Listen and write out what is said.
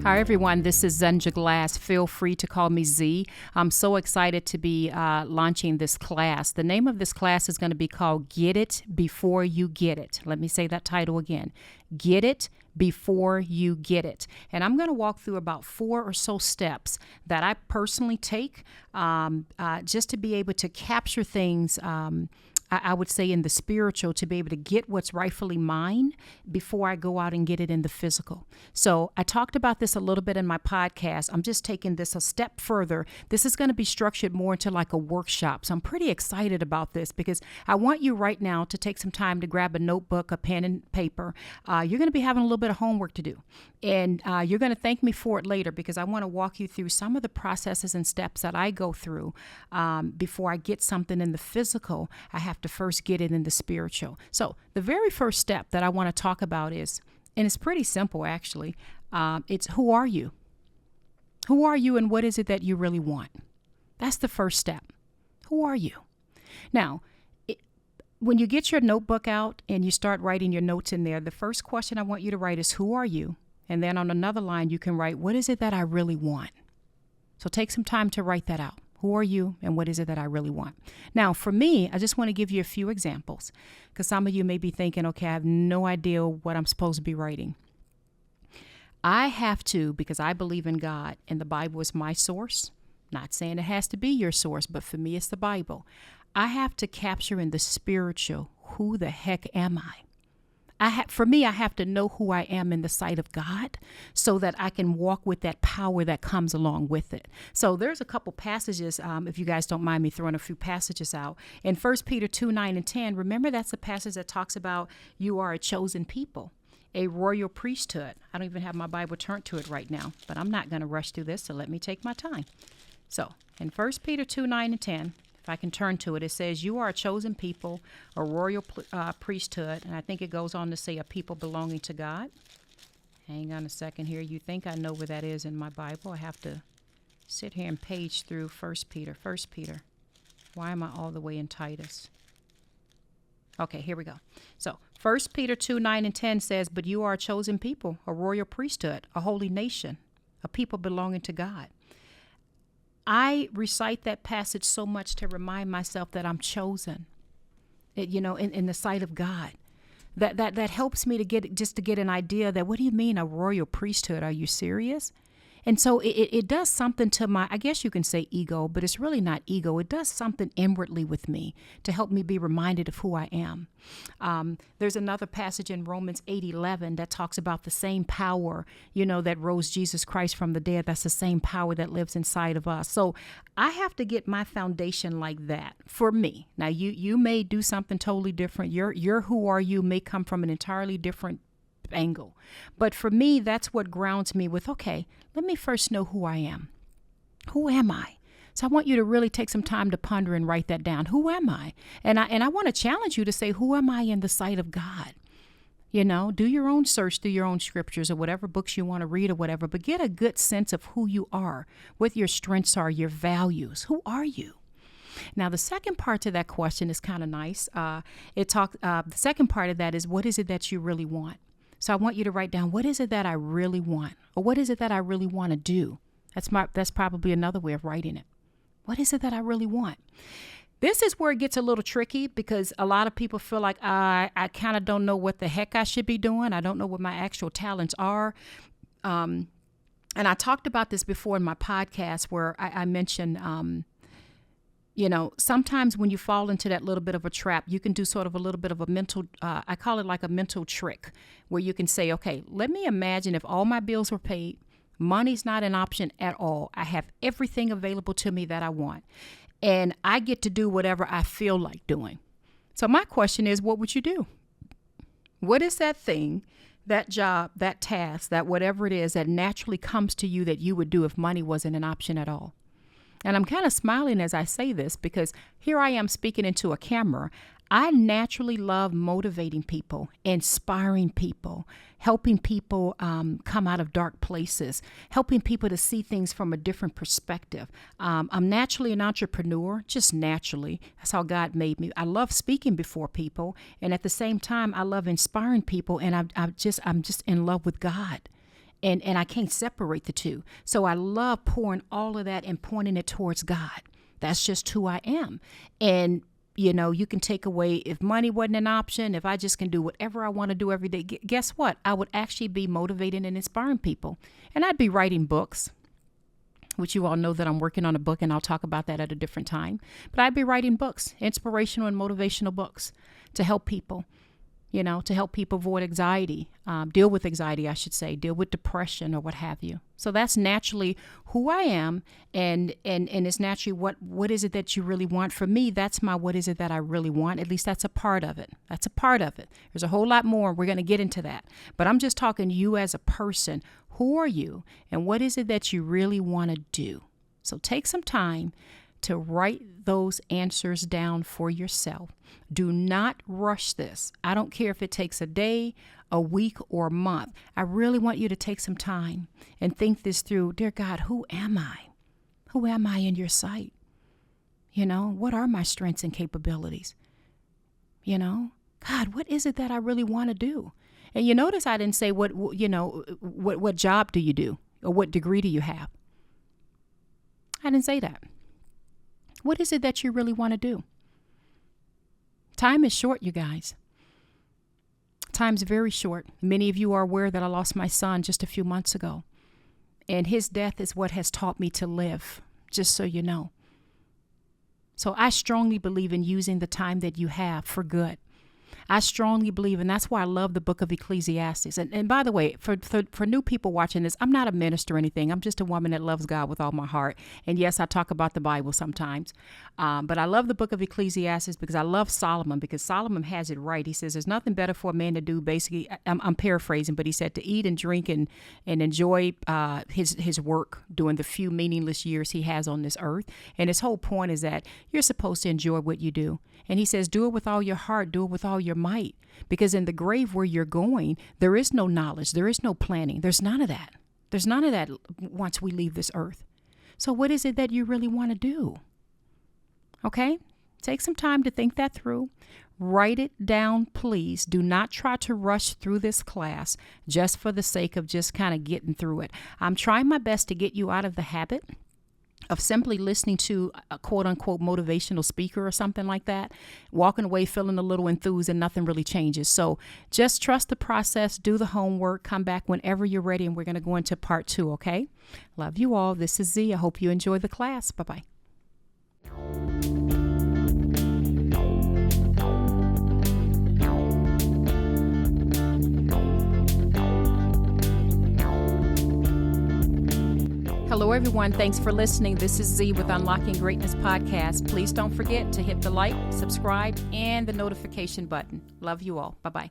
Hi, everyone. This is Zenja Glass. Feel free to call me Z. I'm so excited to be launching this class. The name of this class is going to be called Get It Before You Get It. Let me say that title again. Get It Before You Get It. And I'm going to walk through about 4 or so steps that I personally take just to be able to capture things I would say in the spiritual, to be able to get what's rightfully mine before I go out and get it in the physical. So I talked about this a little bit in my podcast. I'm just taking this a step further. This is going to be structured more into like a workshop. So I'm pretty excited about this because I want you right now to take some time to grab a notebook, a pen and paper. You're going to be having a little bit of homework to do. And you're going to thank me for it later because I want to walk you through some of the processes and steps that I go through before I get something in the physical. I have to first get it in the spiritual. So the very first step that I want to talk about is, and it's pretty simple actually, it's who are you? Who are you and what is it that you really want? That's the first step. Who are you? Now, when you get your notebook out and you start writing your notes in there, the first question I want you to write is, who are you? And then on another line, you can write, what is it that I really want? So take some time to write that out. Who are you and what is it that I really want? Now, for me, I just want to give you a few examples because some of you may be thinking, okay, I have no idea what I'm supposed to be writing. I have to, because I believe in God and the Bible is my source. Not saying it has to be your source, but for me, it's the Bible. I have to capture in the spiritual, who the heck am I? For me, I have to know who I am in the sight of God so that I can walk with that power that comes along with it. So there's a couple passages, if you guys don't mind me throwing a few passages out. In 1 Peter 2:9-10, remember that's the passage that talks about you are a chosen people, a royal priesthood. I don't even have my Bible turned to it right now, but I'm not going to rush through this, so let me take my time. So in 1 Peter 2:9-10, if I can turn to it, it says, you are a chosen people, a royal priesthood. And I think it goes on to say a people belonging to God. Hang on a second here. You think I know where that is in my Bible. I have to sit here and page through 1 Peter. Why am I all the way in Titus? Okay, here we go. So 1 Peter 2:9-10 says, but you are a chosen people, a royal priesthood, a holy nation, a people belonging to God. I recite that passage so much to remind myself that I'm chosen, in the sight of God. That helps me to get an idea that, what do you mean a royal priesthood? Are you serious? And so it does something to my, I guess you can say ego, but it's really not ego. It does something inwardly with me to help me be reminded of who I am. There's another passage in Romans 8:11 that talks about the same power, that rose Jesus Christ from the dead. That's the same power that lives inside of us. So I have to get my foundation like that for me. Now, you may do something totally different. Your who are you may come from an entirely different angle. But for me, that's what grounds me with, okay, let me first know who I am. Who am I? So I want you to really take some time to ponder and write that down. Who am I? And I want to challenge you to say, who am I in the sight of God? Do your own search through your own scriptures or whatever books you want to read or whatever, but get a good sense of who you are, what your strengths are, your values. Who are you? Now, the second part to that question is kind of nice. The second part of that is, what is it that you really want? So I want you to write down, what is it that I really want? Or what is it that I really want to do? That's probably another way of writing it. What is it that I really want? This is where it gets a little tricky because a lot of people feel like I kind of don't know what the heck I should be doing. I don't know what my actual talents are. And I talked about this before in my podcast where I mentioned sometimes when you fall into that little bit of a trap, you can do sort of a little bit of a mental, I call it like a mental trick, where you can say, okay, let me imagine if all my bills were paid, money's not an option at all. I have everything available to me that I want, and I get to do whatever I feel like doing. So my question is, what would you do? What is that thing, that job, that task, that whatever it is that naturally comes to you that you would do if money wasn't an option at all? And I'm kind of smiling as I say this because here I am speaking into a camera. I naturally love motivating people, inspiring people, helping people come out of dark places, helping people to see things from a different perspective. I'm naturally an entrepreneur, just naturally. That's how God made me. I love speaking before people, and at the same time, I love inspiring people, and I'm just in love with God. And I can't separate the two. So I love pouring all of that and pointing it towards God. That's just who I am. And, you can take away if money wasn't an option, if I just can do whatever I want to do every day, guess what? I would actually be motivating and inspiring people. And I'd be writing books, which you all know that I'm working on a book, and I'll talk about that at a different time. But I'd be writing books, inspirational and motivational books to help people. To help people avoid anxiety, deal with anxiety, I should say, deal with depression or what have you. So that's naturally who I am. And it's naturally what is it that you really want? For me, that's my what is it that I really want? At least that's a part of it. That's a part of it. There's a whole lot more. We're going to get into that. But I'm just talking you as a person. Who are you? And what is it that you really want to do? So take some time to write those answers down for yourself. Do not rush this. I don't care if it takes a day, a week, or a month. I really want you to take some time and think this through. Dear God, who am I? Who am I in your sight? What are my strengths and capabilities? God, what is it that I really want to do? And you notice I didn't say what job do you do or what degree do you have? I didn't say that. What is it that you really want to do? Time is short, you guys. Time's very short. Many of you are aware that I lost my son just a few months ago. And his death is what has taught me to live, just so you know. So I strongly believe in using the time that you have for good. I strongly believe, and that's why I love the book of Ecclesiastes. And by the way, for new people watching this, I'm not a minister or anything. I'm just a woman that loves God with all my heart. And yes, I talk about the Bible sometimes. But I love the book of Ecclesiastes because I love Solomon, because Solomon has it right. He says there's nothing better for a man to do, basically, I'm paraphrasing, but he said to eat and drink and enjoy his work during the few meaningless years he has on this earth. And his whole point is that you're supposed to enjoy what you do. And he says, do it with all your heart, do it with all your might, because in the grave where you're going, there is no knowledge, there is no planning, there's none of that. There's none of that once we leave this earth. So what is it that you really want to do? Okay? Take some time to think that through. Write it down, please. Do not try to rush through this class just for the sake of just kind of getting through it. I'm trying my best to get you out of the habit of simply listening to a quote-unquote motivational speaker or something like that, walking away feeling a little enthused and nothing really changes. So just trust the process, do the homework, come back whenever you're ready, and we're going to go into part 2, okay? Love you all. This is Z. I hope you enjoy the class. Bye-bye. Hello, everyone. Thanks for listening. This is Z with Unlocking Greatness Podcast. Please don't forget to hit the like, subscribe, and the notification button. Love you all. Bye-bye.